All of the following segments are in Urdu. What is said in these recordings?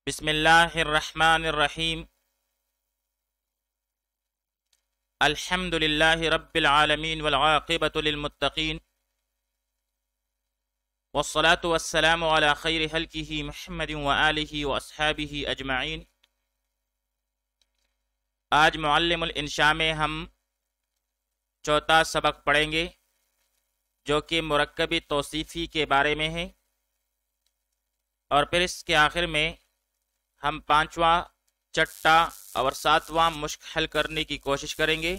بسم اللہ الرحمن الرحیم الحمد للہ رب العالمین والعاقبۃ للمتقین والصلاة والسلام علی خیر خلقہ محمد وآلہ واصحابہ اجمعین۔ آج معلم الانشاء میں ہم چوتھا سبق پڑھیں گے جو کہ مرکب توصیفی کے بارے میں ہے، اور پھر اس کے آخر میں ہم پانچواں، چھٹا اور ساتواں مشق حل کرنے کی کوشش کریں گے۔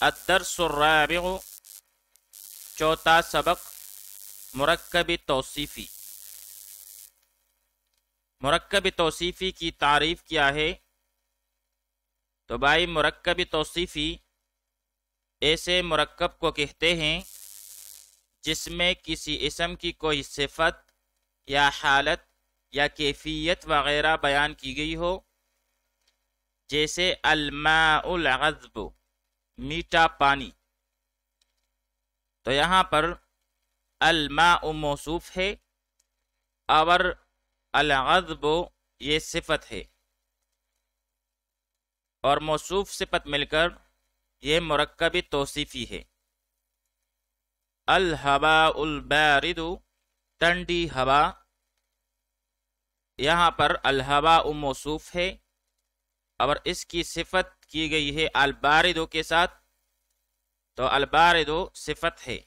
الدرس الرابع، چوتھا سبق، مرکب توصیفی۔ مرکب توصیفی کی تعریف کیا ہے؟ تو بھائی، مرکب توصیفی ایسے مرکب کو کہتے ہیں جس میں کسی اسم کی کوئی صفت یا حالت یا کیفیت وغیرہ بیان کی گئی ہو، جیسے الماء العذب، میٹھا پانی۔ تو یہاں پر الماء موصوف ہے اور العذب یہ صفت ہے، اور موصوف صفت مل کر یہ مرکب توصیفی ہے۔ الہواء البارد، ٹھنڈی ہوا۔ یہاں پر الہواء موصوف ہے اور اس کی صفت کی گئی ہے الباردو کے ساتھ، تو الباردو صفت ہے،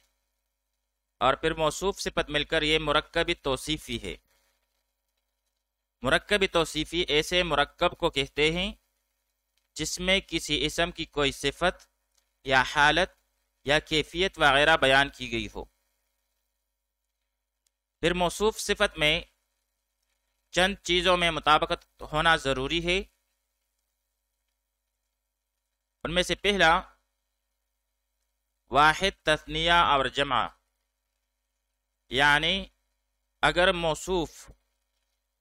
اور پھر موصوف صفت مل کر یہ مرکب توصیفی ہے۔ مرکب توصیفی ایسے مرکب کو کہتے ہیں جس میں کسی اسم کی کوئی صفت یا حالت یا کیفیت وغیرہ بیان کی گئی ہو۔ پھر موصوف صفت میں چند چیزوں میں مطابقت ہونا ضروری ہے۔ ان میں سے پہلا، واحد، تثنیہ اور جمع، یعنی اگر موصوف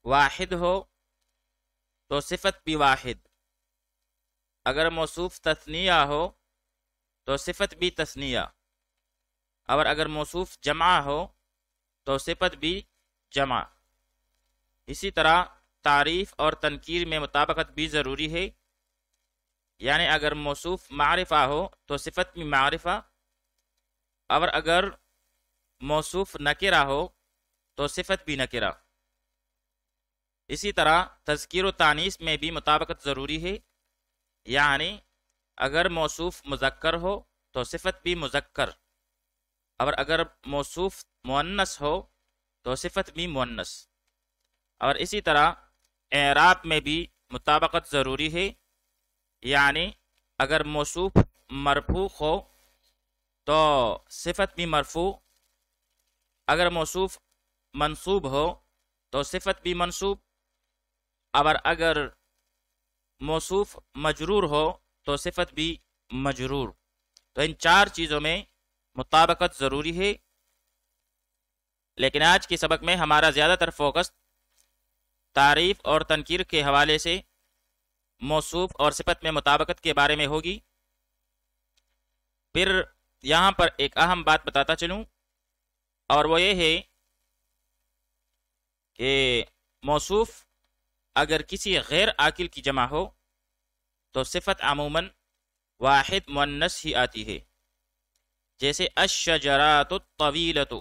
واحد ہو تو صفت بھی واحد، اگر موصوف تثنیہ ہو تو صفت بھی تثنیہ، اور اگر موصوف جمع ہو تو صفت بھی جمع۔ اسی طرح تعریف اور تنکیر میں مطابقت بھی ضروری ہے، یعنی اگر موصوف معرفہ ہو تو صفت بھی معرفہ، اور اگر موصوف نکرہ ہو تو صفت بھی نکرہ۔ اسی طرح تذکیر و تانیث میں بھی مطابقت ضروری ہے، یعنی اگر موصوف مذکر ہو تو صفت بھی مذکر، اور اگر موصوف مؤنث ہو تو صفت بھی مؤنث۔ اور اسی طرح اعراب میں بھی مطابقت ضروری ہے، یعنی اگر موصوف مرفوع ہو تو صفت بھی مرفوع، اگر موصوف منصوب ہو تو صفت بھی منصوب، اور اگر موصوف مجرور ہو تو صفت بھی مجرور۔ تو ان چار چیزوں میں مطابقت ضروری ہے، لیکن آج کے سبق میں ہمارا زیادہ تر فوکس تعریف اور تنکیر کے حوالے سے موصوف اور صفت میں مطابقت کے بارے میں ہوگی۔ پھر یہاں پر ایک اہم بات بتاتا چلوں، اور وہ یہ ہے کہ موصوف اگر کسی غیر عاقل کی جمع ہو تو صفت عموماً واحد مؤنث ہی آتی ہے، جیسے الشجرات الطویلۃ،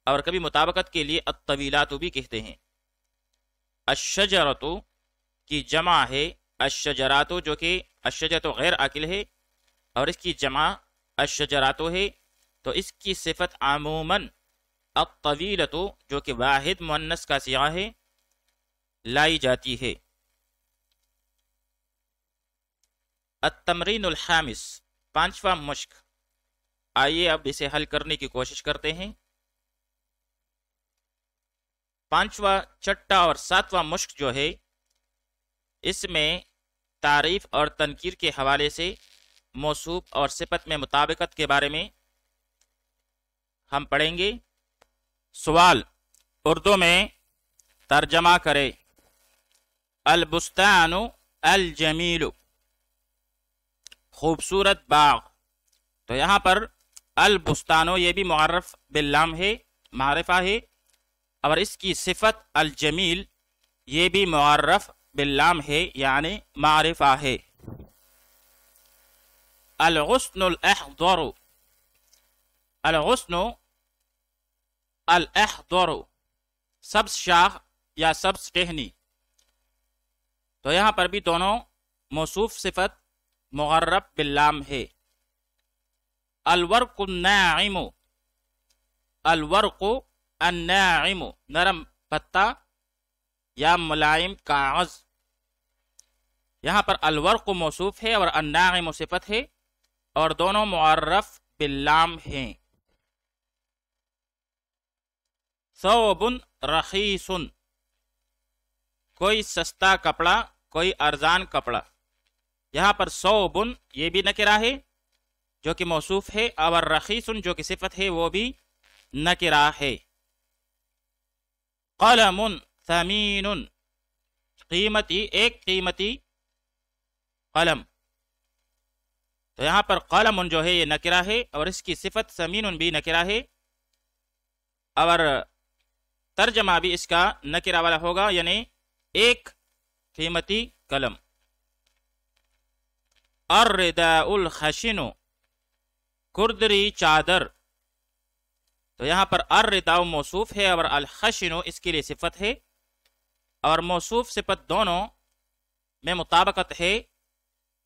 اور کبھی مطابقت کے لیے الطویلات بھی کہتے ہیں۔ الشجرۃ کی جمع ہے الشجرات، جو کہ الشجرۃ غیر عاقل ہے، اور اس کی جمع الشجرات ہے، تو اس کی صفت عموماً الطویلۃ، جو کہ واحد مؤنث کا صیغہ ہے، لائی جاتی ہے۔ التمرین الخامس، پانچواں مشق۔ آئیے اب اسے حل کرنے کی کوشش کرتے ہیں۔ پانچواں، چھٹا اور ساتواں مشق جو ہے، اس میں تعریف اور تنکیر کے حوالے سے موصوف اور صفت میں مطابقت کے بارے میں ہم پڑھیں گے۔ سوال، اردو میں ترجمہ کرے۔ البستان الجمیل، خوبصورت باغ۔ تو یہاں پر البستانو یہ بھی معرف باللام ہے، معرفہ ہے، اور اس کی صفت الجمیل یہ بھی معرف باللام ہے یعنی معرفہ ہے. الغصن الاحضر، الغصن الاحضر سبز شاخ یا سبز ٹہنی. تو یہاں پر بھی دونوں موصوف صفت معرف باللام ہے. الورق الناعم، الورق الناعم نرم پتا یا ملائم کاغذ. یہاں پر الورق موصوف ہے اور الناعم صفت ہے اور دونوں معرف باللام ہیں. ثوب رخیص، کوئی سستا کپڑا کوئی ارزان کپڑا. یہاں پر ثوب یہ بھی نکرہ ہے جو کہ موصوف ہے اور رخیص جو کہ صفت ہے وہ بھی نکرہ ہے. قلم ثمین، قیمتی ایک قیمتی قلم. تو یہاں پر قلم جو ہے یہ نکرہ ہے اور اس کی صفت ثمین بھی نکرہ ہے اور ترجمہ بھی اس کا نکرہ والا ہوگا یعنی ایک قیمتی قلم. الرداء الخشن، کردری چادر. تو یہاں پر الرداء موصوف ہے اور الخشن اس کے لیے صفت ہے اور موصوف صفت دونوں میں مطابقت ہے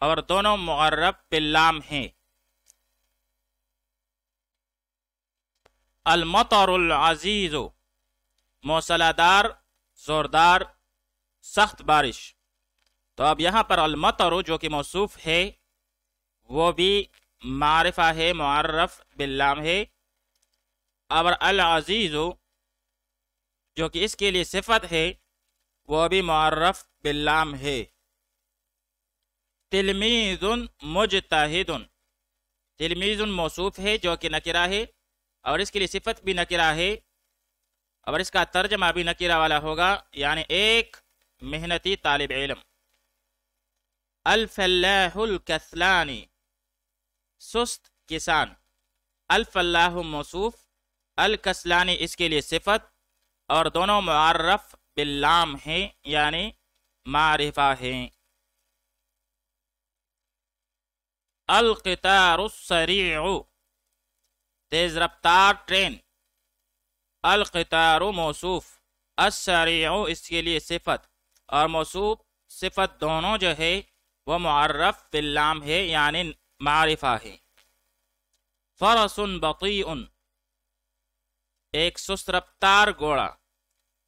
اور دونوں معرف باللام ہیں. المطر العزیز، موصلہ دار زوردار سخت بارش. تو اب یہاں پر المطر جو کہ موصوف ہے وہ بھی معرفہ ہے معرف باللام ہے اور العزیز جو کہ اس کے لیے صفت ہے وہ بھی معرف باللام ہے. تلمیذ مجتہد، تلمیذ موصوف ہے جو کہ نکرہ ہے اور اس کے لیے صفت بھی نکرہ ہے اور اس کا ترجمہ بھی نکرہ والا ہوگا یعنی ایک محنتی طالب علم. الفلاح الکسلانی، سست کسان. الفلاح موصوف، الکسلانی اس کے لیے صفت اور دونوں معرف باللام ہیں یعنی معرفہ ہیں. القطار السریع، تیز رفتار ٹرین. القطار موصوف، السریع اس کے لیے صفت اور موصوف صفت دونوں جو ہے وہ معرف باللام ہے یعنی معرفہ ہے. فرس بطیء، ایک سست رفتار گھوڑا.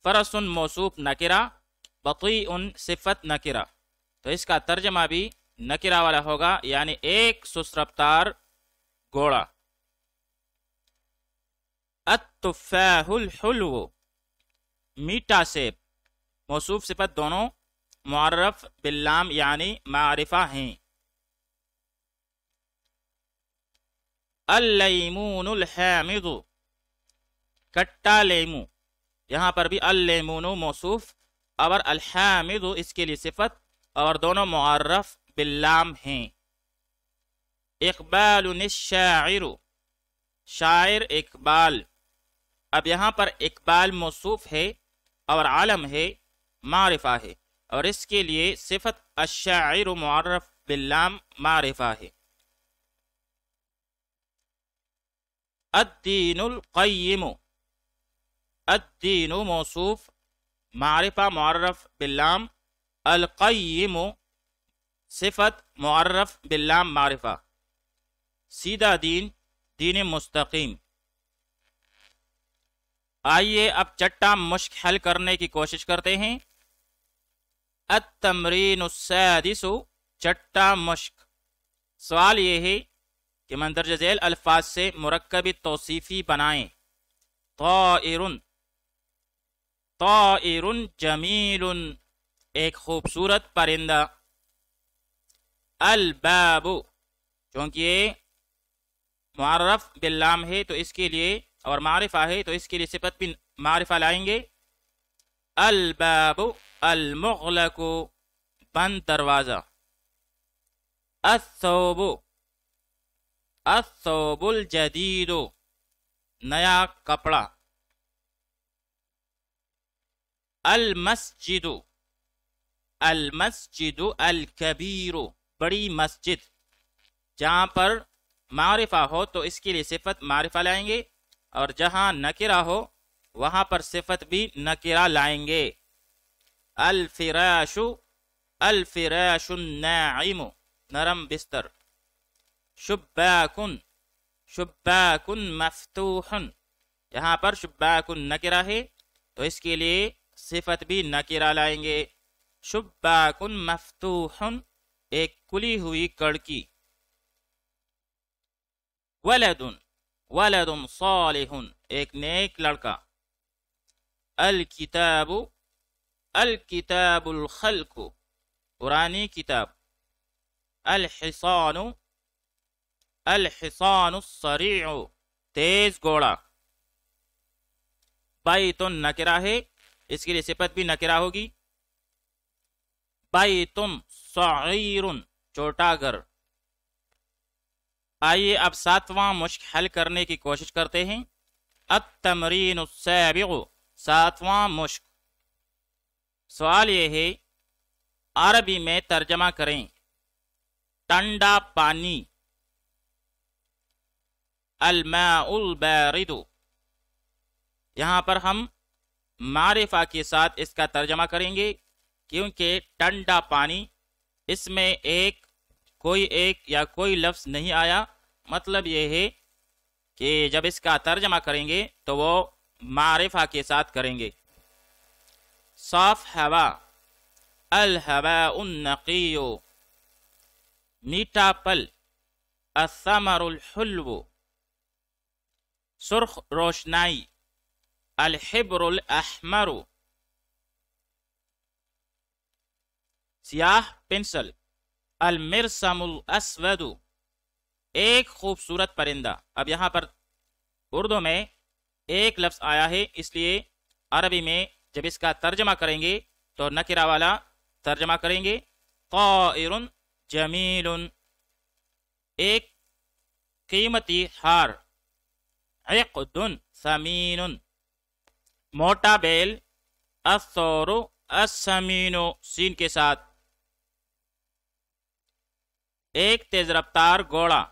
فرس موصوف نکرہ، بطیء صفت نکرہ. تو اس کا ترجمہ بھی نکرہ والا ہوگا یعنی ایک سست رفتار گھوڑا. التفاح الحلو، میٹھا سیب. موصوف صفت دونوں معرف باللام یعنی معرفہ ہیں. اللیمون الحامض، کٹا لیمو. یہاں پر بھی اللیمون موصوف اور الحامض اس کے لیے صفت اور دونوں معرف باللام ہیں. اقبال الشاعر، شاعر اقبال. اب یہاں پر اقبال موصوف ہے اور عالم ہے معرفہ ہے اور اس کے لیے صفت الشاعر معرف باللام معرفہ ہے. الدین القیم، الدین موصوف معرفہ معرف باللام، القیم صفت معرف باللام معرفہ. سیدھا دین، دین مستقیم. آئیے اب چٹا مشق حل کرنے کی کوشش کرتے ہیں. التمرین السادس، چٹا مشق. سوال یہ ہے کہ مندرجہ ذیل الفاظ سے مرکب توصیفی بنائیں. طائر، طائر جمیل ایک خوبصورت پرندہ. الباب، چونکہ یہ معرف باللام ہے تو اس کے لیے اور معرفہ ہے تو اس کے لیے صفت بھی معرفہ لائیں گے. الباب المغلق، بند دروازہ. الثوب، الثوب الجدید، نیا کپڑا. المسجد، المسجد الکبیر، بڑی مسجد. جہاں پر معرفہ ہو تو اس کے لیے صفت معرفہ لائیں گے، اور جہاں نکرہ ہو وہاں پر صفت بھی نکرہ لائیں گے. الفراش، الفراش الناعم، نرم بستر. شباکن، شباکن مفتوح، یہاں پر شباکن نکرہ ہے تو اس کے لیے صفت بھی نکرہ لائیں گے. شباکن مفتوح، ایک کھلی ہوئی کڑکی. ولد، ولد صالح، ایک نیک لڑکا. الکتاب، الکتاب الخلق، پرانی کتاب. الحصان، الحصان السریع، تیز گھوڑا. بیت نکرہ ہے، اس کے لیے صفت بھی نکرہ ہوگی. بیت صغیر، چھوٹا گھر. آئیے اب 7واں مشق حل کرنے کی کوشش کرتے ہیں. التمرین السابع، 7واں مشق. سوال یہ ہے عربی میں ترجمہ کریں. ٹھنڈا پانی. الماء البارد، یہاں پر ہم معرفہ کے ساتھ اس کا ترجمہ کریں گے کیونکہ ٹھنڈا پانی، اس میں کوئی ایک یا کوئی لفظ نہیں آیا. مطلب یہ ہے کہ جب اس کا ترجمہ کریں گے تو وہ معرفہ کے ساتھ کریں گے. صاف ہوا. الہواء النقی، میٹھا پھل. الثمر الحلو، سرخ روشنائی. الحبر الاحمر، سیاہ پنسل. المرسم الاسود، ایک خوبصورت پرندہ. اب یہاں پر اردو میں ایک لفظ آیا ہے، اس لیے عربی میں جب اس کا ترجمہ کریں گے تو نکرہ والا ترجمہ کریں گے. طائر جمیل، ایک قیمتی ہار. عقد ثمین، موٹا بیل. الثور السمین، سین کے ساتھ. ایک تیز رفتار گھوڑا.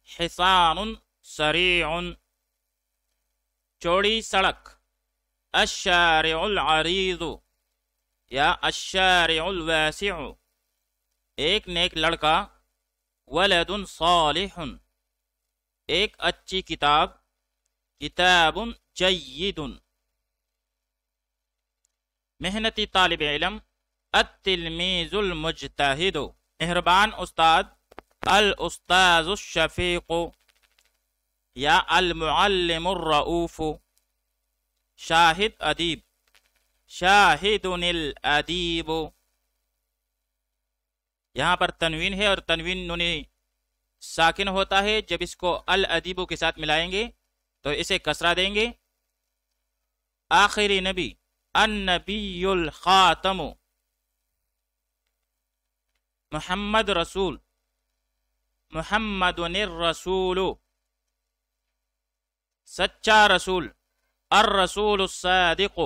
حصان سریع، چوڑی سڑک. الشارع العریض یا الشارع الواسع، ایک نیک لڑکا. ولد صالح، ایک اچھی کتاب. کتاب جید، محنتی طالب علم. التلمیذ المجتہد، مہربان استاد. الاستاذ الشفیق یا المعلم الرؤوف، شاہد ادیب. شاہد الادیب، یہاں پر تنوین ہے اور تنوین نون ساکن ہوتا ہے. جب اس کو الادیب کے ساتھ ملائیں گے تو اسے کسرہ دیں گے. آخری نبی. النبی الخاتم، محمد رسول. محمد الرسول، سچا رسول. الرسول الصادق.